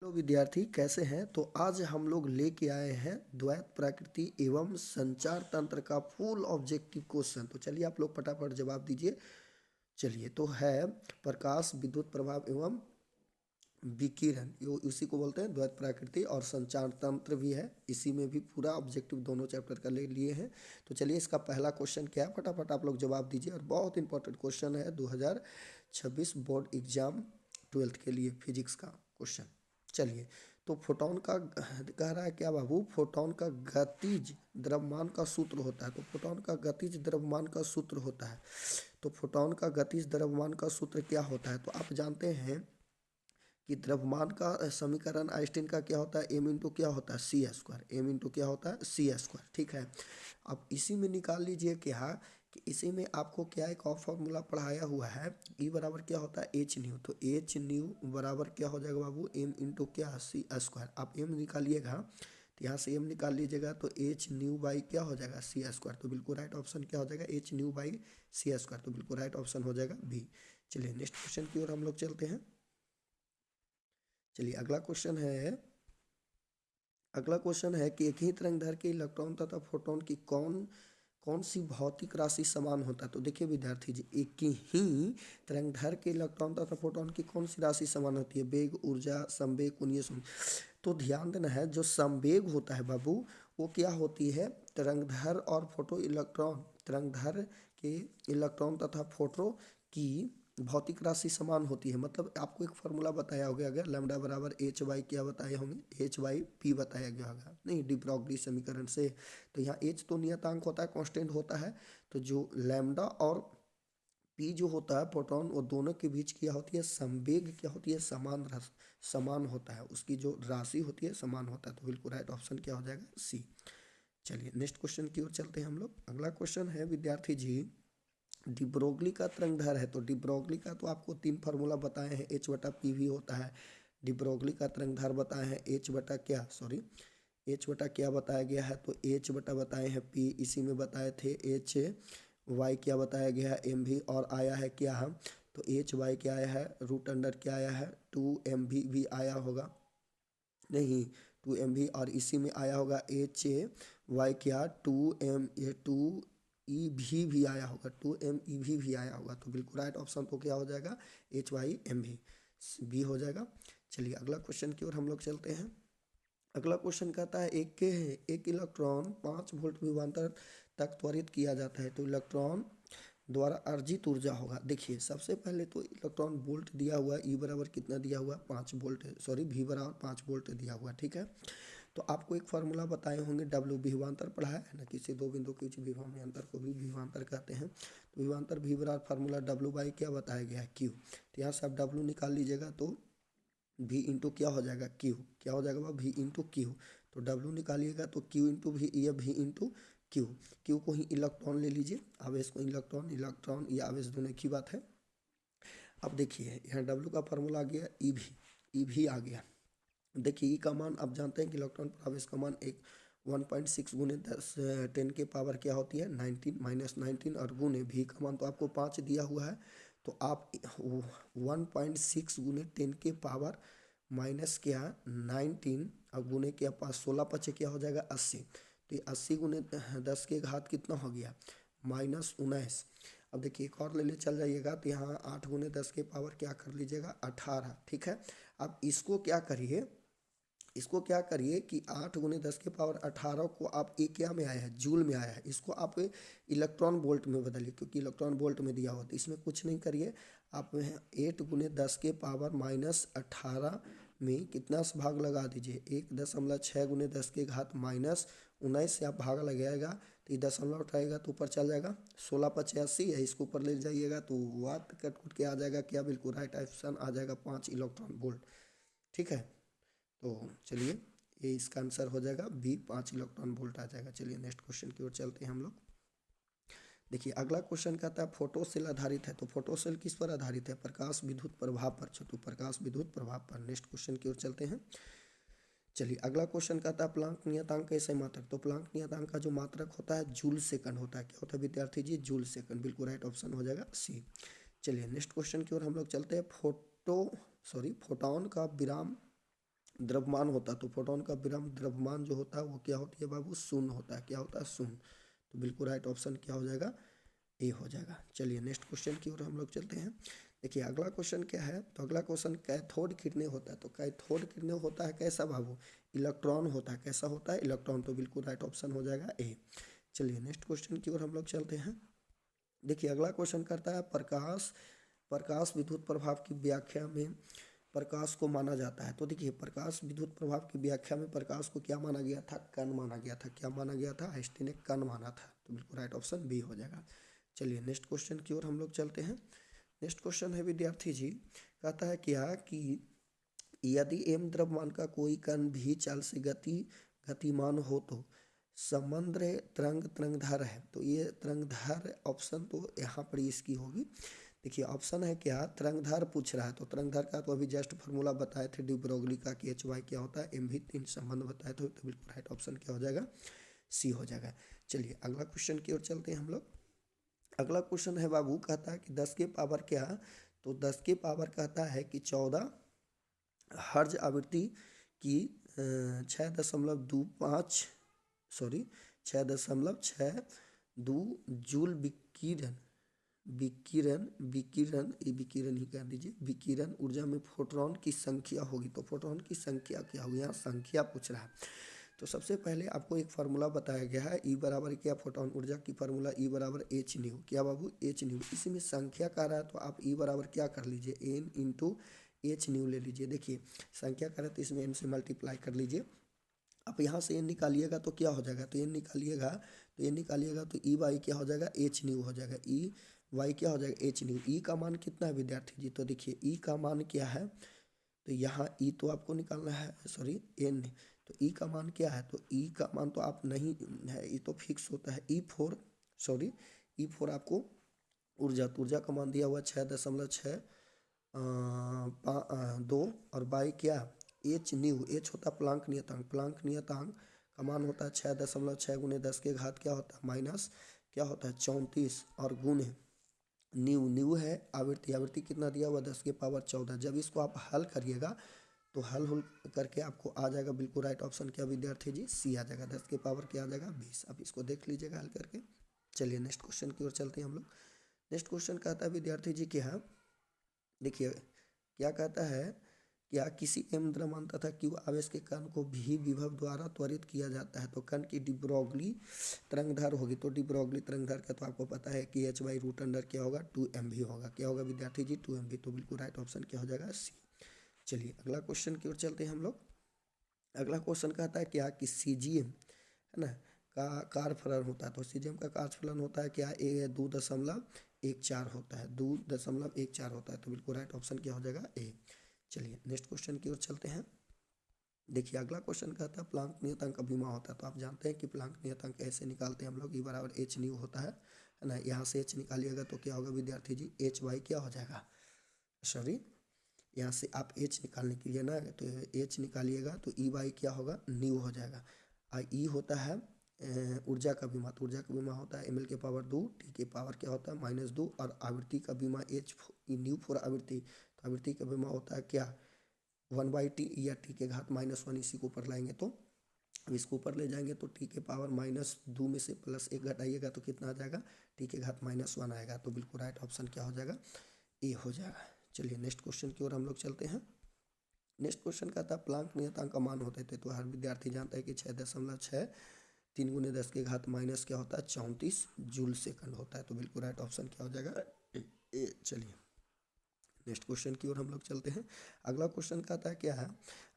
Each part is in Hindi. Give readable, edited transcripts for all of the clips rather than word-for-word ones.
हेलो विद्यार्थी, कैसे हैं? तो आज हम लोग लेके आए हैं द्वैत प्रकृति एवं संचार तंत्र का फुल ऑब्जेक्टिव क्वेश्चन। तो चलिए आप लोग फटाफट जवाब दीजिए। चलिए, तो है प्रकाश, विद्युत प्रभाव एवं विकिरण, ये उसी को बोलते हैं द्वैत प्रकृति, और संचार तंत्र भी है। इसी में भी पूरा ऑब्जेक्टिव दोनों चैप्टर का ले लिए हैं। तो चलिए, इसका पहला क्वेश्चन क्या है, फटाफट आप लोग जवाब दीजिए। और बहुत इंपॉर्टेंट क्वेश्चन है 2026 बोर्ड एग्जाम 12th के लिए, फिजिक्स का क्वेश्चन। चलिए, तो फोटोन का कह रहा है क्या बाबू? फोटोन का गतिज द्रव्यमान का सूत्र होता है। तो फोटोन का गतिज द्रव्यमान का सूत्र होता है। तो फोटोन का गतिज द्रव्यमान का सूत्र क्या होता है? तो आप जानते हैं कि द्रव्यमान का समीकरण आइंस्टीन का क्या होता है? एम इंटू क्या होता है? सी स्क्वायर। एम इंटू क्या होता है? सी स्क्वायर। ठीक है, अब इसी में निकाल लीजिए क्या कि इसी में आपको क्या एक और फॉर्मूला पढ़ाया हुआ है। ई बराबर क्या होता है? H new. तो एच न्यू बराबर क्या हो जाएगा बाबू? एम इंटू क्या? सी स्क्वायर। आप एम निकालिएगा तो यहाँ से एम निकाल लीजिएगा, तो एच न्यू बाई क्या हो जाएगा? C square. तो बिल्कुल राइट ऑप्शन क्या हो जाएगा? H nu by c square. तो बिल्कुल राइट ऑप्शन हो जाएगा बी। चलिए नेक्स्ट क्वेश्चन की ओर हम लोग चलते हैं। चलिए अगला क्वेश्चन है कि एक ही तरंगदैर्घ्य के इलेक्ट्रॉन तथा प्रोटॉन की कौन कौन सी भौतिक राशि समान होता है? तो देखिए विद्यार्थी जी, एक ही तरंगदैर्घ्य के इलेक्ट्रॉन तथा प्रोटॉन की कौन सी राशि समान होती है? वेग, ऊर्जा, संवेग, कोणीय संवेग। तो ध्यान देना है, जो संवेग होता है बाबू, वो क्या होती है? तरंगदैर्घ्य और फोटो इलेक्ट्रॉन, तरंगदैर्घ्य के इलेक्ट्रॉन तथा फोटो की भौतिक राशि समान होती है। मतलब आपको एक फार्मूला बताया होगा, अगर लैम्डा बराबर एच वाई क्या बताए होंगे? एच वाई पी बताया गया होगा, नहीं, डी ब्रॉगली समीकरण से। तो यहाँ एच तो नियतांक होता है, कांस्टेंट होता है। तो जो लैम्डा और पी जो होता है प्रोटॉन, वो दोनों के बीच क्या होती है? संवेग क्या होती है? समान होता है, उसकी जो राशि होती है समान होता है। तो बिल्कुल राइट ऑप्शन क्या हो जाएगा? सी। चलिए नेक्स्ट क्वेश्चन की ओर चलते हैं हम लोग। अगला क्वेश्चन है विद्यार्थी जी, डी ब्रोगली का तरंगदैर्घ्य है। तो डी ब्रोगली का तो आपको तीन फार्मूला बताए हैं, एच बटा पी भी होता है। डी ब्रोगली का तरंगदैर्घ्य बताए हैं एच बटा क्या, सॉरी, एच बटा क्या बताया गया है? तो एच बटा बताए हैं पी, इसी में बताए थे एच वाई क्या बताया गया है? एम भी। और आया है क्या हम? तो एच वाई क्या आया है? रूट अंडर क्या आया है? 2 भी आया होगा, नहीं, 2 MV। और इसी में आया होगा एच वाई क्या? 2 भी आया होगा, 2 MEV भी आया होगा। तो बिल्कुल राइट ऑप्शन तो क्या हो जाएगा? HYMV बी हो जाएगा। चलिए अगला क्वेश्चन की ओर हम लोग चलते हैं। अगला क्वेश्चन कहता है एक इलेक्ट्रॉन 5 वोल्ट विभवांतर तक त्वरित किया जाता है, तो इलेक्ट्रॉन द्वारा अर्जित ऊर्जा होगा। देखिए सबसे पहले तो इलेक्ट्रॉन वोल्ट दिया हुआ है, ई बराबर कितना दिया हुआ है? 5 वोल्ट, सॉरी, वी बराबर 5 वोल्ट दिया हुआ है। ठीक है, तो आपको एक फार्मूला बताए होंगे, डब्ल्यू विभवांतर पढ़ा है ना, किसी दो बिंदु के बीच विभवांतर को भी विभवांतर कहते हैं। तो विभवांतर वी बराबर फार्मूला डब्ल्यू बाई क्या बताया गया है? क्यू। तो यहाँ से आप डब्ल्यू निकाल लीजिएगा, तो वी इंटू क्या हो जाएगा? क्यू। क्या हो जाएगा? V into q. तो डब्ल्यू निकालिएगा तो क्यू इंटू वी, या वी इंटू क्यू। क्यू को ही इलेक्ट्रॉन ले लीजिए, आवेश को इलेक्ट्रॉन, इलेक्ट्रॉन या आवेश दोनों की बात है। अब देखिए यहाँ डब्ल्यू का फार्मूला आ गया ई भी आ गया। देखिए ई का मान आप जानते हैं कि इलेक्ट्रॉन पर आवेश का मान एक 1.6 गुने 10 के पावर क्या होती है? 19 माइनस 19, और गुने भी का मान तो आपको 5 दिया हुआ है। तो आप 1.6 गुने 10 के पावर माइनस क्या? 19, और गुने के पास 16 क्या हो जाएगा? 80। तो ये 80 गुने 10 के घात कितना हो गया? -19। अब देखिए एक और ले चल जाइएगा, तो यहाँ 8 गुने 10 के पावर क्या कर लीजिएगा? 18। ठीक है, अब इसको क्या करिए कि 8 गुने 10 के पावर 18 को आप एक क्या में आया है? जूल में आया है, इसको आप इलेक्ट्रॉन वोल्ट में बदलिए, क्योंकि इलेक्ट्रॉन वोल्ट में दिया हुआ तो इसमें कुछ नहीं करिए आप। 8 गुने 10 के पावर -18 में कितना से भाग लगा दीजिए? 1.6 गुने 10 के घात -19 से आप भाग लगाएगा, तो ये दशमलव उठाएगा तो ऊपर चल जाएगा। 16 × 80 है, इसको ऊपर ले जाइएगा तो वाट कट कुट के आ जाएगा क्या? बिल्कुल राइट ऑप्शन आ जाएगा 5 इलेक्ट्रॉन वोल्ट। ठीक है, तो चलिए ये इसका आंसर हो जाएगा बी, 5 इलेक्ट्रॉन वोल्ट आ जाएगा। चलिए नेक्स्ट क्वेश्चन की ओर चलते हैं हम लोग। देखिए अगला क्वेश्चन कहता है फोटो सेल आधारित है। तो फोटो सेल किस पर आधारित है? प्रकाश विद्युत प्रभाव पर। तो प्रकाश विद्युत प्रभाव पर। नेक्स्ट क्वेश्चन की ओर चलते हैं। चलिए अगला क्वेश्चन कहता है प्लांक नियतांक कैसे मात्रक? तो प्लांक नियतांक का जो मात्रक होता है जूल सेकंड होता है। क्या होता है विद्यार्थी जी? Joule second. बिल्कुल राइट ऑप्शन हो जाएगा सी। चलिए नेक्स्ट क्वेश्चन की ओर हम लोग चलते हैं। फोटोन का विराम द्रव्यमान होता है तो फोटोन का विराम द्रव्यमान जो होता है वो क्या होती है बाबू, शून्य होता है। क्या होता है, शून्य। तो बिल्कुल राइट ऑप्शन क्या हो जाएगा, ए हो जाएगा। चलिए नेक्स्ट क्वेश्चन की ओर हम लोग चलते हैं। देखिए अगला क्वेश्चन क्या है, तो अगला क्वेश्चन कैथोड किरणें होता है। तो कैथोड किरणें होता है कैसा बाबू, इलेक्ट्रॉन होता है। कैसा होता है, इलेक्ट्रॉन। तो बिल्कुल राइट ऑप्शन हो जाएगा ए। चलिए नेक्स्ट क्वेश्चन की ओर हम लोग चलते हैं। देखिए अगला क्वेश्चन करता है प्रकाश विद्युत प्रभाव की व्याख्या में प्रकाश को माना जाता है। तो देखिए प्रकाश विद्युत प्रभाव की व्याख्या में प्रकाश को क्या माना गया था, कण माना गया था। क्या माना गया था, आइंस्टीन ने कण माना था। तो बिल्कुल राइट ऑप्शन बी हो जाएगा। चलिए नेक्स्ट क्वेश्चन की ओर हम लोग चलते हैं। नेक्स्ट क्वेश्चन है विद्यार्थी जी, कहता है क्या कि यदि एम द्रव्यमान का कोई कण भी चाल से गतिमान हो तो समंद्र तरंगधार है। तो ये तरंगधार ऑप्शन तो यहाँ पर इसकी होगी। देखिए ऑप्शन है क्या, तरंगधार पूछ रहा है। तो तरंगधार का तो अभी जस्ट फार्मूला बताए थे डी ब्रोगली का कि एच वाई क्या होता है, एम भी 3 संबंध बताए थे। तो बिल्कुल राइट ऑप्शन क्या हो जाएगा, सी हो जाएगा। चलिए अगला क्वेश्चन की ओर चलते हैं हम लोग। अगला क्वेश्चन है बाबू, कहता है कि 10 के पावर क्या, तो 10 के पावर कहता है कि 14 हर्ज आवृत्ति की 6.62 जूल विकिरण ये विकिरण ही कह दीजिए, विकिरण ऊर्जा में फोटोन की संख्या होगी। तो फोटोन की संख्या क्या होगी, यहाँ संख्या पूछ रहा है। तो सबसे पहले आपको एक फार्मूला बताया गया है, ई बराबर क्या, फोटोन ऊर्जा की फार्मूला ई बराबर एच न्यू। क्या बाबू, एच न्यू। इसमें संख्या कह रहा है तो आप ई बराबर क्या कर लीजिए, एन इंटू एच न्यू ले लीजिए। देखिए संख्या कह रहा है तो इसमें एन से मल्टीप्लाई कर लीजिए। आप यहाँ से एन निकालिएगा तो क्या हो जाएगा, तो एन निकालिएगा तो ई वाई क्या हो जाएगा, एच न्यू हो जाएगा। ई वाई क्या हो जाएगा, एच न्यू। ई का मान कितना है विद्यार्थी जी, तो देखिए ई का मान क्या है, तो यहाँ ई तो आपको निकालना है, सॉरी एन। तो ई का मान क्या है, तो ई का मान तो आप नहीं है, ई तो फिक्स होता है। ई4 आपको ऊर्जा का मान दिया हुआ 6.6 2 और बाई क्या, एच न्यू। एच होता है प्लांक नियतांक का मान होता है 6.6 गुने 10 के घात क्या होता है, माइनस क्या होता है 34 और गुने न्यू है आवृत्ति कितना दिया हुआ 10 के पावर 14। जब इसको आप हल करिएगा तो हल करके आपको आ जाएगा बिल्कुल राइट ऑप्शन क्या विद्यार्थी जी, सी आ जाएगा। 10 के पावर क्या आ जाएगा, 20। आप इसको देख लीजिएगा हल करके। चलिए नेक्स्ट क्वेश्चन की ओर चलते हैं हम लोग। नेक्स्ट क्वेश्चन कहता है विद्यार्थी जी क्या, देखिए क्या कहता है, क्या किसी एम द्रव्यमान तथा क्यू आवेश के कण को भी विभव द्वारा त्वरित किया जाता है। तो कण की डी ब्रोगली तरंगधार होगी। तो डी ब्रोगली तरंगधार का तो आपको पता है कि एच बाई रूट अंडर क्या होगा, 2mv होगा। क्या होगा विद्यार्थी जी, 2mv। तो बिल्कुल राइट ऑप्शन क्या हो जाएगा, सी। चलिए अगला क्वेश्चन की ओर चलते हैं हम लोग। अगला क्वेश्चन कहता है क्या कि सीजीएम है ना का कार्यफलन होता है। तो सीजीएम का कार्यफलन होता है क्या, 2.14 होता है, 2.14 होता है। तो बिल्कुल राइट ऑप्शन क्या हो जाएगा, ए। चलिए नेक्स्ट क्वेश्चन की ओर चलते हैं। देखिए अगला क्वेश्चन कहता है प्लांक नियतांक का बीमा होता है। तो आप जानते हैं कि प्लांक नियतांक ऐसे निकालते हैं हम लोग, ई बराबर एच न्यू होता है ना। यहाँ से एच निकालिएगा तो क्या होगा विद्यार्थी जी, एच वाई क्या हो जाएगा, सॉरी यहाँ से आप एच निकालने के लिए ना, तो एच निकालिएगा तो ई वाई क्या होगा, न्यू हो जाएगा। और ई होता है ऊर्जा का बीमा। तो ऊर्जा का बीमा होता है ml के पावर 2, टी के पावर क्या होता है -2 और आवृत्ति का बीमा एच न्यू फॉर आवृत्ति। तो आवृत्ति का बीमा होता है क्या, 1/t या टी के घात -1। इसी को ऊपर लाएंगे तो अब इसको ऊपर ले जाएंगे तो टी के पावर -2 में से +1 घटाइएगा तो कितना आ जाएगा, टी के घात -1 आएगा। तो बिल्कुल राइट ऑप्शन क्या हो जाएगा, ए हो जाएगा। चलिए नेक्स्ट क्वेश्चन की ओर हम लोग चलते हैं। नेक्स्ट क्वेश्चन कहता है प्लांक नियतांक का मान होते थे। तो हर विद्यार्थी जानता है कि 6.6 3 गुने 10 के घात माइनस क्या होता है 34 जूल सेकंड होता है। तो बिल्कुल राइट ऑप्शन क्या हो जाएगा, ए। चलिए नेक्स्ट क्वेश्चन की ओर हम लोग चलते हैं। अगला क्वेश्चन कहता है क्या है,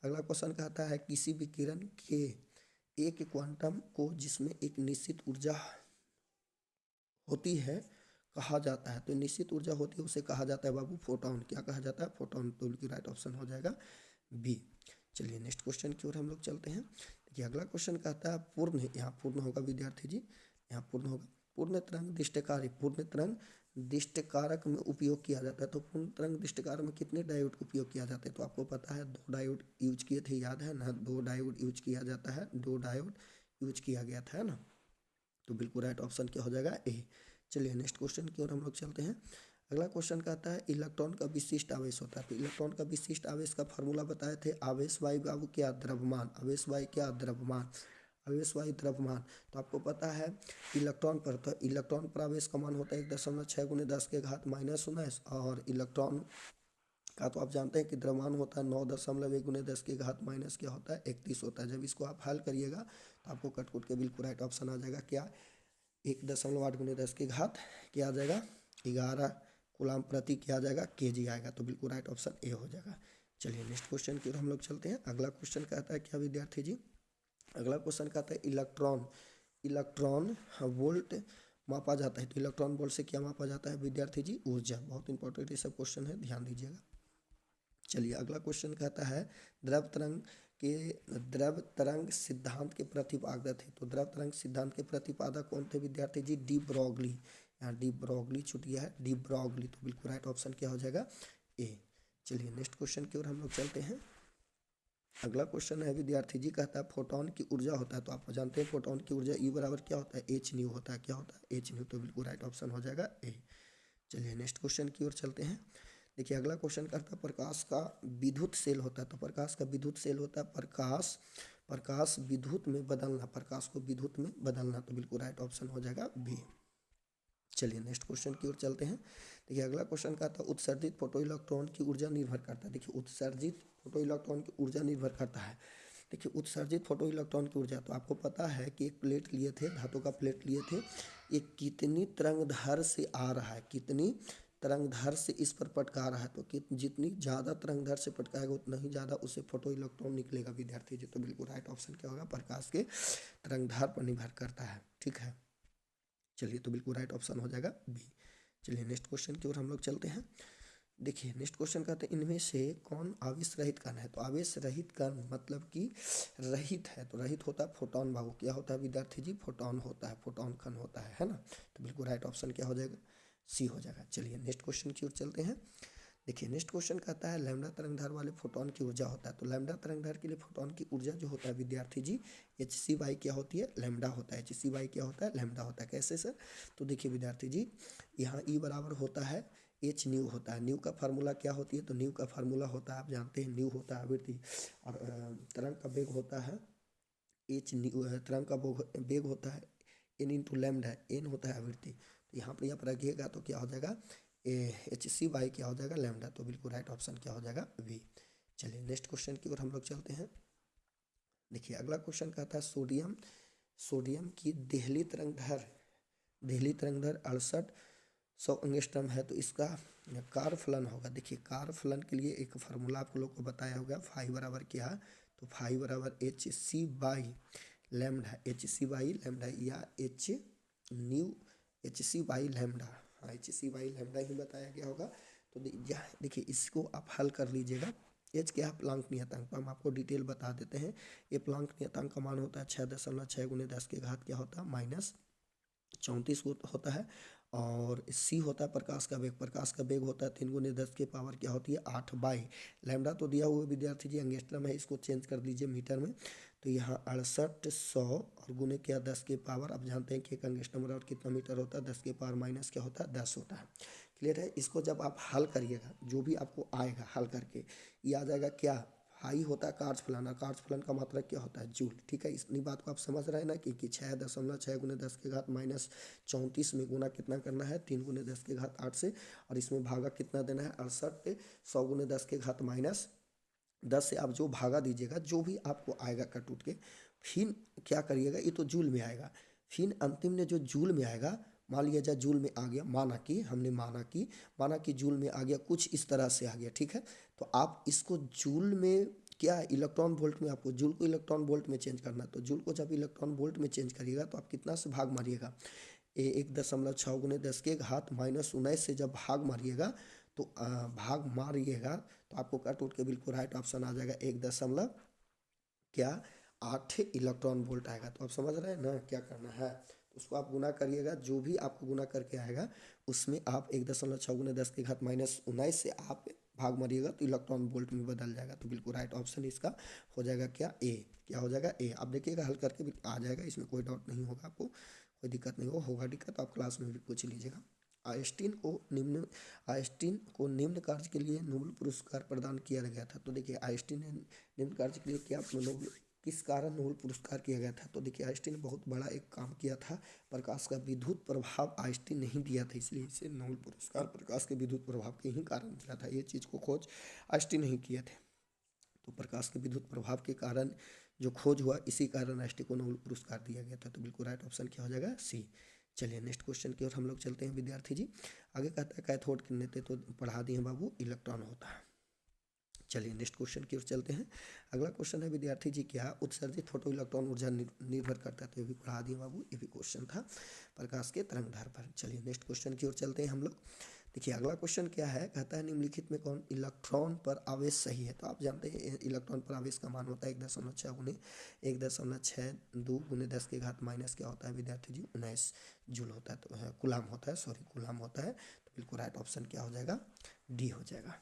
अगला क्वेश्चन कहता है किसी विकिरण के एक क्वांटम को जिसमें एक निश्चित ऊर्जा होती है कहा जाता है। तो निश्चित ऊर्जा होती है उसे कहा जाता है बाबू फोटोन। क्या कहा जाता है, फोटोन। तो बिल्कुल राइट ऑप्शन हो जाएगा बी। चलिए नेक्स्ट क्वेश्चन की ओर हम लोग चलते हैं। देखिए अगला क्वेश्चन कहता है पूर्ण, यहाँ पूर्ण होगा विद्यार्थी जी, यहाँ पूर्ण होगा। पूर्ण तरंग दिष्टकारक में उपयोग किया जाता है। तो पूर्ण तरंग दिष्टकारक में कितने डायोड का उपयोग किया जाता है, तो आपको पता है 2 डायोड यूज किए थे, याद है ना, 2 डायोड यूज किया जाता है, 2 डायोड यूज किया गया था, है ना। तो बिल्कुल राइट ऑप्शन क्या हो जाएगा, ए। चलिए नेक्स्ट क्वेश्चन की ओर हम लोग चलते हैं। अगला क्वेश्चन कहता है इलेक्ट्रॉन का विशिष्ट आवेश होता है। तो इलेक्ट्रॉन का विशिष्ट आवेश का फॉर्मूला बताए थे, आवेश वाई बाबू क्या द्रव्यमान, आवेश वाई क्या द्रव्यमान, आवेश वाई द्रव्यमान। तो आपको पता है इलेक्ट्रॉन पर, तो इलेक्ट्रॉन पर आवेश का मान होता है 1.6 × 10⁻⁻⁹ और इलेक्ट्रॉन का तो आप जानते हैं कि द्रव्यमान होता है 9.1 × 10⁻⁻ क्या होता है 31 होता है। जब इसको आप हल करिएगा तो आपको कट के बिल्कुल राइट ऑप्शन आ जाएगा क्या 1.8 × 10 क्या आ जाएगा 11 कूलाम प्रति क्या आ जाएगा kg आएगा। तो बिल्कुल राइट ऑप्शन ए हो जाएगा। चलिए नेक्स्ट क्वेश्चन की ओर हम लोग चलते हैं। अगला क्वेश्चन कहता है क्या विद्यार्थी जी, अगला क्वेश्चन कहता है इलेक्ट्रॉन वोल्ट मापा जाता है। तो इलेक्ट्रॉन वोल्ट से क्या मापा जाता है विद्यार्थी जी, ऊर्जा। बहुत इंपॉर्टेंट ये सब क्वेश्चन है, ध्यान दीजिएगा। चलिए अगला क्वेश्चन कहता है द्रव तरंग सिद्धांत के प्रतिपादक थे। तो द्रव तरंग सिद्धांत के प्रतिपादक कौन थे विद्यार्थी जी, डी ब्रॉगली। यहाँ डी ब्रॉगली छूट गया है, डी ब्रॉगली। तो बिल्कुल राइट ऑप्शन क्या हो जाएगा ए। चलिए नेक्स्ट क्वेश्चन की ओर हम लोग चलते हैं। अगला क्वेश्चन है विद्यार्थी जी कहता है फोटोन की ऊर्जा होता है। तो आप जानते हैं फोटोन की ऊर्जा ई बराबर क्या होता है एच न्यू होता है, क्या होता है एच न्यू। तो बिल्कुल राइट ऑप्शन हो जाएगा ए। चलिए नेक्स्ट क्वेश्चन की ओर चलते हैं। देखिए अगला क्वेश्चन करता है प्रकाश का विद्युत सेल होता है। तो प्रकाश का विद्युत सेल होता है प्रकाश विद्युत में बदलना, प्रकाश को विद्युत में बदलना। तो बिल्कुल राइट ऑप्शन हो जाएगा बी। चलिए नेक्स्ट क्वेश्चन की ओर चलते हैं। देखिए अगला क्वेश्चन कहता है उत्सर्जित फोटो इलेक्ट्रॉन की ऊर्जा निर्भर करता है। देखिए उत्सर्जित फोटो इलेक्ट्रॉन की ऊर्जा निर्भर करता है। देखिए उत्सर्जित फोटो इलेक्ट्रॉन की ऊर्जा, तो आपको पता है कि एक प्लेट लिए थे, धातु का प्लेट लिए थे, ये कितनी तरंग दैर्घ्य से आ रहा है, कितनी तरंग दैर्घ्य से इस पर पटका रहा है। तो जितनी ज़्यादा तरंग दैर्घ्य से पटकाएगा उतना ही ज़्यादा उससे फोटो इलेक्ट्रॉन निकलेगा विद्यार्थी जी। तो बिल्कुल राइट ऑप्शन क्या होगा, प्रकाश के तरंग दैर्घ्य पर निर्भर करता है, ठीक है। चलिए तो बिल्कुल राइट ऑप्शन हो जाएगा बी। चलिए नेक्स्ट क्वेश्चन की ओर हम लोग चलते हैं। देखिए नेक्स्ट क्वेश्चन कहते हैं इनमें से कौन आवेश रहित कण है। तो आवेश रहित कण मतलब कि रहित है, तो रहित होता है फोटोन बाबू, क्या होता है विद्यार्थी जी, फोटोन होता है, फोटोन कण होता है ना। तो बिल्कुल राइट ऑप्शन क्या हो जाएगा, सी हो जाएगा। चलिए नेक्स्ट क्वेश्चन की ओर चलते हैं। देखिए नेक्स्ट क्वेश्चन कहता है लैम्डा तरंग दैर्घ्य वाले फोटोन की ऊर्जा होता है। तो लैम्डा तरंग दैर्घ्य के लिए फोटोन की ऊर्जा जो होता है विद्यार्थी जी Hc/, क्या होती है लैम्डा होता है, Hc/, क्या होता है लैम्डा होता है। कैसे सर, तो देखिए विद्यार्थी जी यहाँ E बराबर होता है एच न्यू होता है। न्यू का फार्मूला क्या होती है, तो न्यू का फार्मूला होता है आप जानते हैं न्यू होता है आवृत्ति, और तरंग का वेग होता है एच न्यू, तरंग का वेग होता है एन इंटू लैम्डा, एन होता है आवृत्ति। तो यहाँ पर रखिएगा तो क्या हो जाएगा Hc/, क्या हो जाएगा लैम्डा। तो बिल्कुल राइट ऑप्शन क्या हो जाएगा वी। चलिए नेक्स्ट क्वेश्चन की ओर हम लोग चलते हैं। देखिए अगला क्वेश्चन कहता है सोडियम की देहली तरंग दैर्घ्य 6800 एंगस्ट्रॉम है। तो इसका कार्य फलन होगा। देखिए कार्य फलन के लिए एक फार्मूला आप लोग को बताया होगा, फाई बराबर क्या है, तो फाई बराबर Hc/λ, Hc/λ या Hc/λ, हाँ Hc/λ ही बताया गया होगा। तो देखिए इसको आप हल कर लीजिएगा। एच क्या है प्लांक नियतांक, तो हम आपको डिटेल बता देते हैं। ये प्लांक नियतांक का मान होता है 6.6 × 10⁻⁻, क्या होता है -34 होता है। और सी होता है प्रकाश का वेग होता है 3 × 10⁻, क्या होती है 8/। लैम्डा तो दिया हुआ विद्यार्थी जी एंगस्ट्रम है, इसको चेंज कर दीजिए मीटर में। तो यहाँ 6800 और गुने क्या 10⁻, आप जानते हैं कि एक एंगस्ट्रम बराबर कितना मीटर होता है 10⁻- क्या होता है 10 होता है। क्लियर है। इसको जब आप हल करिएगा जो भी आपको आएगा हल करके ये आ जाएगा क्या, हाई होता है कार्य फलन, और कार्य फलन का मात्रक क्या होता है जूल, ठीक है। इतनी बात को आप समझ रहे हैं ना कि 6.6 × 10⁻34 में गुना कितना करना है 3 × 10⁸ से, और इसमें भागा कितना देना है 6800 × 10⁻10 से आप जो भागा दीजिएगा जो भी आपको आएगा कट उठ के, फिर क्या करिएगा, ये तो जूल में आएगा, फिर अंतिम में जो जूल में आएगा, मान लिया जाए जूल में आ गया, माना कि जूल में आ गया, कुछ इस तरह से आ गया, ठीक है। तो आप इसको जूल में क्या इलेक्ट्रॉन वोल्ट में, आपको जूल को इलेक्ट्रॉन वोल्ट में चेंज करना है। तो जूल को जब इलेक्ट्रॉन वोल्ट में चेंज करिएगा तो आप कितना से भाग मारिएगा 1.6 × 10⁻19 से जब भाग मारिएगा तो तो आपको कट उठ के बिल्कुल राइट ऑप्शन आ जाएगा 1.8 इलेक्ट्रॉन वोल्ट आएगा। तो आप समझ रहे हैं ना क्या करना है, उसको आप गुना करिएगा, जो भी आपको गुना करके आएगा उसमें आप 1.6 × 10⁻19 से आप भाग मारिएगा तो इलेक्ट्रॉन वोल्ट में बदल जाएगा। तो बिल्कुल राइट ऑप्शन इसका हो जाएगा क्या हो जाएगा ए। आप देखिएगा हल करके आ जाएगा, इसमें कोई डाउट नहीं होगा, आपको कोई दिक्कत नहीं होगा दिक्कत आप क्लास में भी पूछ लीजिएगा। आइंस्टीन को निम्न कार्य के लिए नोबेल पुरस्कार प्रदान किया गया था। तो देखिए आइंस्टीन ने निम्न कार्य के लिए क्या नोबेल किस कारण नोबेल पुरस्कार किया गया था। तो देखिए आइंस्टीन ने बहुत बड़ा एक काम किया था, प्रकाश का विद्युत प्रभाव आइंस्टीन नहीं दिया था, इसलिए इसे नोबेल पुरस्कार प्रकाश के विद्युत प्रभाव के ही कारण मिला था। ये चीज़ को खोज आइंस्टीन नहीं किए थे, तो प्रकाश के विद्युत प्रभाव के कारण जो खोज हुआ, इसी कारण आइंस्टीन को नोबेल पुरस्कार दिया गया था। तो बिल्कुल राइट ऑप्शन क्या हो जाएगा, सी। चलिए नेक्स्ट क्वेश्चन की ओर हम लोग चलते हैं विद्यार्थी जी। आगे कहता है कैथोड किरणें तो पढ़ा दिए बाबू, इलेक्ट्रॉन होता है। चलिए नेक्स्ट क्वेश्चन की ओर चलते हैं। अगला क्वेश्चन है विद्यार्थी जी, क्या उत्सर्जित फोटो इलेक्ट्रॉन ऊर्जा निर्भर करता है। तो ये भी पढ़ा दिए बाबू, ये भी क्वेश्चन था प्रकाश के तरंगधार पर। चलिए नेक्स्ट क्वेश्चन की ओर चलते हैं हम लोग। देखिए अगला क्वेश्चन क्या है, कहता है निम्नलिखित में कौन इलेक्ट्रॉन पर आवेश सही है। तो आप जानते हैं इलेक्ट्रॉन पर आवेश का मान होता है 1.6 गुने 1.62 गुने 10 के घात माइनस क्या होता है विद्यार्थी जी, 19 जूल होता है। तो कूलाम होता है, सॉरी कूलाम होता है। तो बिल्कुल राइट ऑप्शन क्या हो जाएगा, डी हो जाएगा।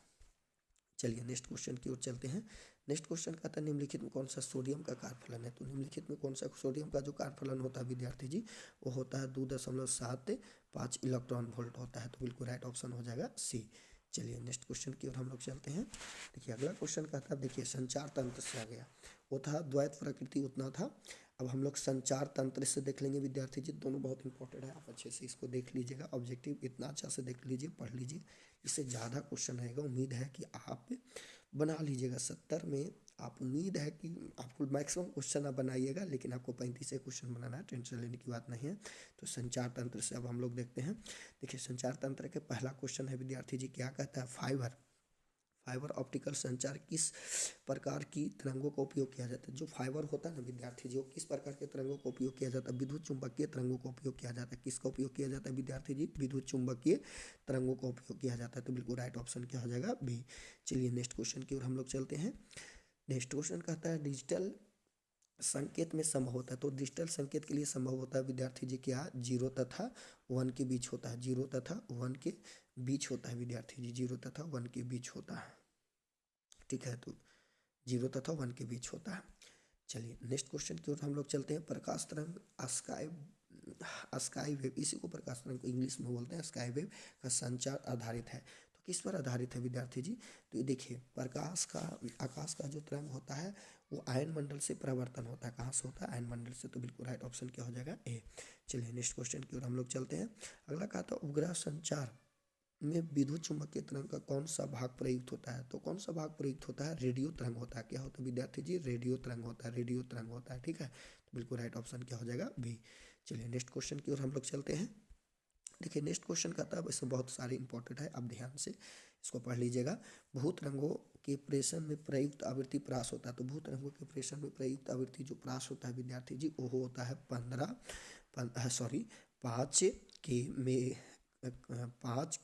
चलिए नेक्स्ट क्वेश्चन की ओर चलते हैं। नेक्स्ट क्वेश्चन कहता है निम्नलिखित में कौन सा सोडियम का कार्यफलन है। तो निम्नलिखित में कौन सा सोडियम का जो कार्यफलन होता है विद्यार्थी जी, वो होता है 2.75 इलेक्ट्रॉन वोल्ट होता है। तो बिल्कुल राइट ऑप्शन हो जाएगा सी। चलिए नेक्स्ट क्वेश्चन की ओर हम लोग चलते हैं। देखिए अगला क्वेश्चन कहता है, देखिए संचार तंत्र से आ गया, वो था द्वैत प्रकृति उतना था। अब हम लोग संचार तंत्र से देख लेंगे विद्यार्थी जी, दोनों बहुत इंपॉर्टेंट है, आप अच्छे से इसको देख लीजिएगा। ऑब्जेक्टिव इतना अच्छा से देख लीजिए, पढ़ लीजिए, इससे ज़्यादा क्वेश्चन आएगा। उम्मीद है कि आप बना लीजिएगा। 70 में आप उम्मीद है कि आपको मैक्सिमम क्वेश्चन आप बनाइएगा, लेकिन आपको 35 से क्वेश्चन बनाना है, टेंशन लेने की बात नहीं है। तो संचार तंत्र से अब हम लोग देखते हैं। देखिए संचार तंत्र के पहला क्वेश्चन है विद्यार्थी जी, क्या कहता है, फाइबर ऑप्टिकल संचार किस प्रकार की तरंगों का उपयोग किया जाता है। जो फाइबर होता है ना विद्यार्थी जी, वो किस प्रकार के तरंगों का उपयोग किया जाता है, विद्युत चुंबकीय तरंगों का उपयोग किया जाता है। किसका उपयोग किया जाता है विद्यार्थी जी, विद्युत चुंबकीय तरंगों का उपयोग किया जाता है। तो बिल्कुल राइट ऑप्शन क्या हो जाएगा, बी। चलिए नेक्स्ट क्वेश्चन की ओर हम लोग चलते हैं। नेक्स्ट क्वेश्चन कहता है डिजिटल संकेत में संभव होता है। तो डिजिटल संकेत के लिए संभव होता है विद्यार्थी जी क्या, 0 तथा 1 के बीच होता है। 0 तथा 1 के बीच होता है विद्यार्थी जी, 0 तथा 1 के बीच होता है, ठीक है। तो 0 तथा 1 के बीच होता है। चलिए नेक्स्ट क्वेश्चन की ओर हम लोग चलते हैं। प्रकाश तरंग स्काई वेव, इसी को प्रकाश तरंग इंग्लिश में बोलते हैं, स्काई वेव का संचार आधारित है। तो किस पर आधारित है विद्यार्थी जी, तो ये देखिए आकाश का जो तरंग होता है वो आयन मंडल से परावर्तन होता है। कहाँ से होता है, आयन मंडल से। तो बिल्कुल राइट ऑप्शन क्या हो जाएगा, ए। चलिए नेक्स्ट क्वेश्चन की ओर हम लोग चलते हैं। अगला कहा था उपग्रह संचार में विद्युत चुम्बकीय तरंग का कौन सा भाग प्रयुक्त होता है। तो कौन सा भाग प्रयुक्त होता है, रेडियो तरंग होता है। क्या होता है विद्यार्थी जी, रेडियो तरंग होता है, रेडियो तरंग होता है, ठीक है। तो बिल्कुल राइट ऑप्शन क्या हो जाएगा, बी। चलिए नेक्स्ट क्वेश्चन की ओर हम लोग चलते हैं। देखिए नेक्स्ट क्वेश्चन का था, वैसे बहुत सारे इंपॉर्टेंट है, आप ध्यान से इसको पढ़ लीजिएगा। भूतरंगों के प्रेषण में प्रयुक्त आवृत्ति प्रास होता है। तो भूतरंगों के प्रेषण में प्रयुक्त आवृत्ति जो प्रास होता है विद्यार्थी जी, वो होता है 5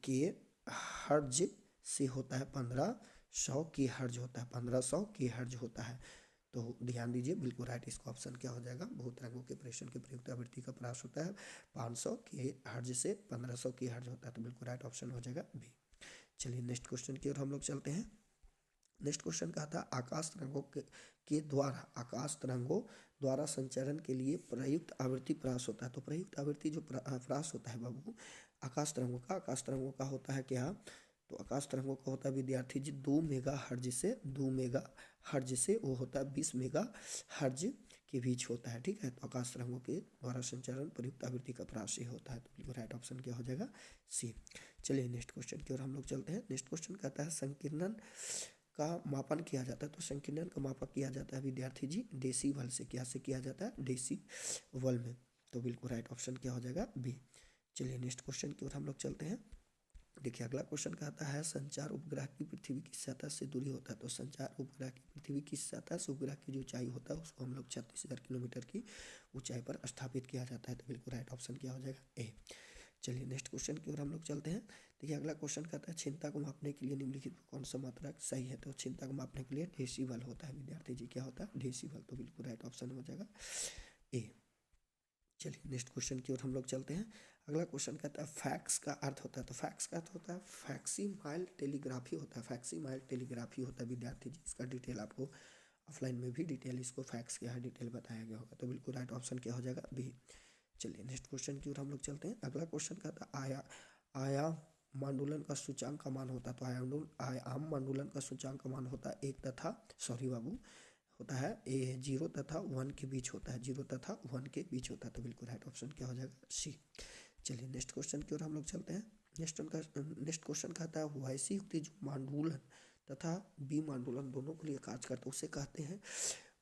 के हर्ज से होता है, 1500 के हर्ज होता है, 1500 के हर्ज होता है। तो ध्यान दीजिए, बिल्कुल राइट इसका ऑप्शन क्या हो जाएगा, भूतरंगों के प्रेषण के प्रयुक्त आवृत्ति का प्रास होता है 500 के हर्ज से 1500 के हर्ज होता है। तो बिल्कुल राइट ऑप्शन हो जाएगा बी। चलिए नेक्स्ट क्वेश्चन की ओर हम लोग चलते हैं। नेक्स्ट क्वेश्चन कहा था आकाश तरंगों द्वारा संचरण के लिए प्रयुक्त आवृत्ति प्रास होता है। तो प्रयुक्त आवृत्ति जो प्रास होता है बाबू आकाश तरंगों का होता है क्या, तो आकाश तरंगों का होता है विद्यार्थी जी 2 मेगा हर्ज से वो होता है 20 मेगा हर्ज के बीच होता है, ठीक है। तो आकाश तरंगों के द्वारा संचरण प्रयुक्त आवृत्ति का प्रास ही होता है। तो बिल्कुल राइट ऑप्शन क्या हो जाएगा, सी। चलिए नेक्स्ट क्वेश्चन की ओर हम लोग चलते हैं। नेक्स्ट क्वेश्चन कहता है संकीर्णन का मापन किया जाता है। तो संकीर्णन का मापन किया जाता है विद्यार्थी जी डेसीबल से। क्या से किया जाता है, डेसीबल में। तो बिल्कुल राइट ऑप्शन क्या हो जाएगा, बी। चलिए नेक्स्ट क्वेश्चन की ओर हम लोग चलते हैं। देखिए अगला क्वेश्चन कहता है संचार उपग्रह की पृथ्वी की सतह से दूरी होता है। तो संचार उपग्रह की पृथ्वी की सतह से उपग्रह की जो ऊंचाई होता है उसको हम लोग 36,000 किलोमीटर की ऊंचाई पर स्थापित किया जाता है। तो बिल्कुल राइट ऑप्शन क्या हो जाएगा, ए। चलिए नेक्स्ट क्वेश्चन की ओर हम लोग चलते हैं। देखिए अगला क्वेश्चन कहता है क्षमता को मापने के लिए निम्नलिखित में कौन सा मात्रक सही है। तो क्षमता को मापने के लिए डेसीबल होता है विद्यार्थी जी, क्या होता है, डेसीबल। तो बिल्कुल राइट ऑप्शन हो जाएगा ए। चलिए नेक्स्ट क्वेश्चन की ओर हम लोग चलते हैं। अगला क्वेश्चन कहता है फैक्स का अर्थ होता है। तो फैक्स का अर्थ होता है फैक्सीमाइल टेलीग्राफी होता है, फैक्सीमाइल टेलीग्राफी होता है विद्यार्थी जी। इसका डिटेल आपको ऑफलाइन में भी डिटेल इसको फैक्स क्या है डिटेल बताया गया होगा। तो बिल्कुल राइट ऑप्शन क्या हो जाएगा, बी। चलिए नेक्स्ट क्वेश्चन की ओर हम लोग चलते हैं। अगला क्वेश्चन कहता है आयाम मांडुलन का सूचांक का मान होता है। तो आयाम मांडुलन का सूचांक का मान होता है 1 तथा सॉरी बाबू होता है 0 तथा 1 के बीच होता है, 0 तथा 1 के बीच होता है। तो बिल्कुल राइट ऑप्शन क्या हो जाएगा? सी। चलिए नेक्स्ट क्वेश्चन की ओर हम लोग चलते हैं। नेक्स्ट क्वेश्चन कहता है वैसी युक्ति जो मांडुलन तथा बी मांडुलन दोनों के लिए कार्य करता है उसे कहते हैं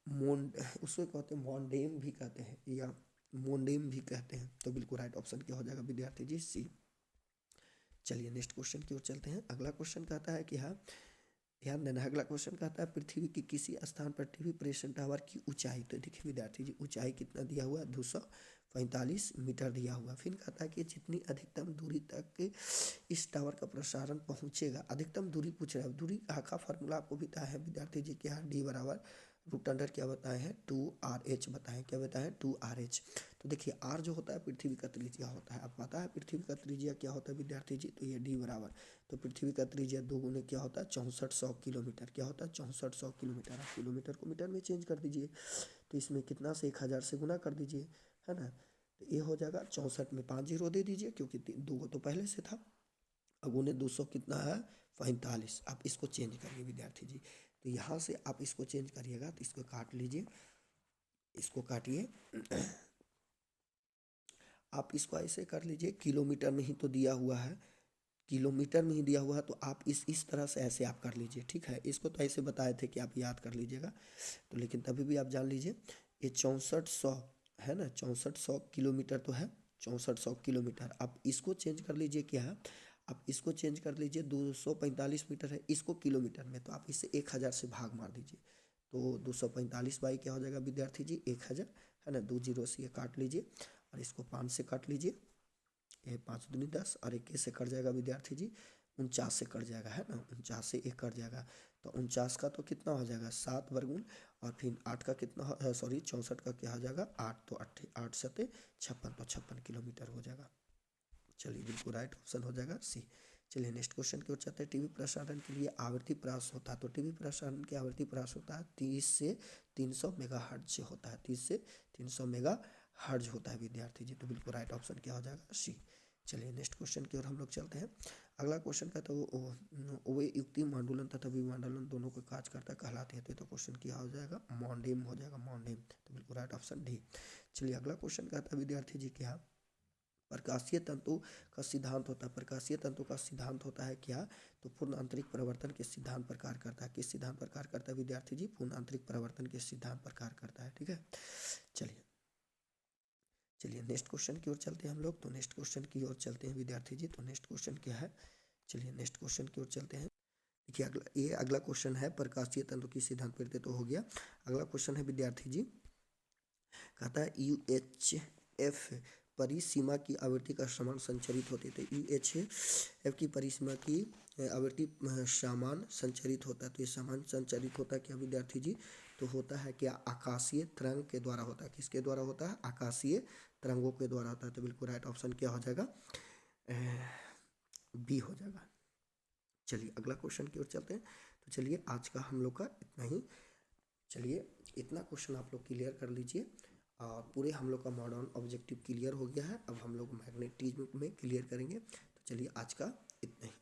मोंडेम भी कहते हैं या मोंडेम भी कहते हैं। तो बिल्कुल राइट ऑप्शन क्या हो जाएगा विद्यार्थी जी? सी। चलिए नेक्स्ट क्वेश्चन की ओर चलते हैं। अगला क्वेश्चन कहता है कि हाँ ध्यान देना, अगला क्वेश्चन कहता है पृथ्वी की किसी स्थान पर टीवी प्रेषण टावर की ऊंचाई। तो देखिए विद्यार्थी जी ऊंचाई कितना दिया हुआ है? 245 मीटर दिया हुआ। फिर कहता है कि जितनी अधिकतम दूरी तक इस टावर का प्रसारण पहुंचेगा, अधिकतम दूरी पूछ रहा है। दूरी का फार्मूला आपको बताया है विद्यार्थी जी क्या? डी बराबर रूट अंडर क्या बताए हैं? 2RH बताएं। क्या बताए हैं? 2RH। तो देखिए आर जो होता है पृथ्वी का त्रिज्या होता है। अब पता है पृथ्वी का त्रिज्या क्या होता है विद्यार्थी जी? तो ये डी बराबर, तो पृथ्वी का त्रिज्या 2 गुने क्या होता है? 6400 किलोमीटर। क्या होता है? 6400 किलोमीटर। आप किलोमीटर को मीटर में चेंज कर दीजिए, तो इसमें कितना से 1000 से गुना कर दीजिए, है ना। तो ये हो जाएगा 64 में 5 जीरो दे दीजिए क्योंकि 2 तो पहले से था। अब उन्हें 200 कितना है? 45। आप इसको चेंज करिए विद्यार्थी जी। तो यहाँ से आप इसको चेंज करिएगा तो इसको काट लीजिए, इसको काटिए। आप इसको ऐसे कर लीजिए, किलोमीटर में ही तो दिया हुआ है, किलोमीटर में ही दिया हुआ है तो आप इस तरह से ऐसे आप कर लीजिए, ठीक है। इसको तो ऐसे बताए थे कि आप याद कर लीजिएगा, तो लेकिन तभी भी आप जान लीजिए ये 6400 है ना, 6400 किलोमीटर तो है, 6400 किलोमीटर। आप इसको चेंज कर लीजिए, क्या है आप इसको चेंज कर लीजिए, 245 मीटर है, इसको किलोमीटर में, तो आप इसे 1000 से भाग मार दीजिए। तो 245 बाई क्या हो जाएगा विद्यार्थी जी? 1000, है ना। 2 जीरो से ये काट लीजिए और इसको 5 से काट लीजिए, ये 5 दूनी 10 और 21 से कट जाएगा विद्यार्थी जी, 49 से कट जाएगा, है ना। 49 से 1 कट जाएगा तो 49 का तो कितना हो जाएगा? 7 वर्गुण, और फिर 8 का कितना सॉरी 64 का क्या हो जाएगा? 8, तो 8 7 56, तो 56 किलोमीटर हो जाएगा। चलिए बिल्कुल राइट ऑप्शन हो जाएगा सी। चलिए नेक्स्ट क्वेश्चन की ओर चलते हैं। टीवी प्रसारण के लिए आवृत्ति प्रयास होता है। तो टीवी प्रसारण की आवृत्ति प्रयास होता है 30 से 300 मेगाहर्ट्ज से होता है, 30 से 300 मेगाहर्ट्ज होता है विद्यार्थी जी। तो बिल्कुल राइट ऑप्शन क्या हो जाएगा? सी। चलिए नेक्स्ट क्वेश्चन की ओर हम लोग चलते हैं। अगला क्वेश्चन का तो वो युक्ति मांडुलन तथा विमांडुलन दोनों को कार्य करता कहलाते हैं। तो क्वेश्चन क्या हो जाएगा? मॉन्डेम हो जाएगा, मॉन्डेम। तो बिल्कुल राइट ऑप्शन डी। चलिए अगला क्वेश्चन कहता है विद्यार्थी जी क्या? प्रकाशीय तंतु का सिद्धांत होता है। प्रकाशीय तंतु का सिद्धांत होता है क्या? तो पूर्ण आंतरिक परिवर्तन के सिद्धांत पर कार्य करता है। किस सिद्धांत पर कार्य करता है विद्यार्थी जी? पूर्ण आंतरिक परिवर्तन के सिद्धांत पर कार्य करता है, ठीक है। चलिए नेक्स्ट क्वेश्चन की ओर चलते हैं हम लोग। तो नेक्स्ट क्वेश्चन की ओर चलते हैं विद्यार्थी जी। तो नेक्स्ट क्वेश्चन क्या है? चलिए नेक्स्ट क्वेश्चन की ओर चलते हैं। देखिए अगला क्वेश्चन है प्रकाशीय तंतु की सिद्धांत पर, तो हो गया। अगला क्वेश्चन है विद्यार्थी जी, कहता है UHF परिसीमा की आवृत्ति का समान संचरित होती है। तो UHF की परिसीमा की आवृत्ति समान संचरित होता है। तो ये समान संचरित होता है क्या विद्यार्थी जी? तो होता है क्या? आकाशीय तरंग के द्वारा होता है। किसके द्वारा होता है? आकाशीय तरंगों के द्वारा होता है। तो बिल्कुल राइट ऑप्शन क्या हो जाएगा? बी हो जाएगा। चलिए अगला क्वेश्चन की ओर चलते हैं। तो चलिए आज का हम लोग का इतना ही। चलिए इतना क्वेश्चन आप लोग क्लियर कर लीजिए और पूरे हम लोग का मॉडर्न ऑब्जेक्टिव क्लियर हो गया है। अब हम लोग मैग्नेटिज्म में क्लियर करेंगे। तो चलिए आज का इतना ही।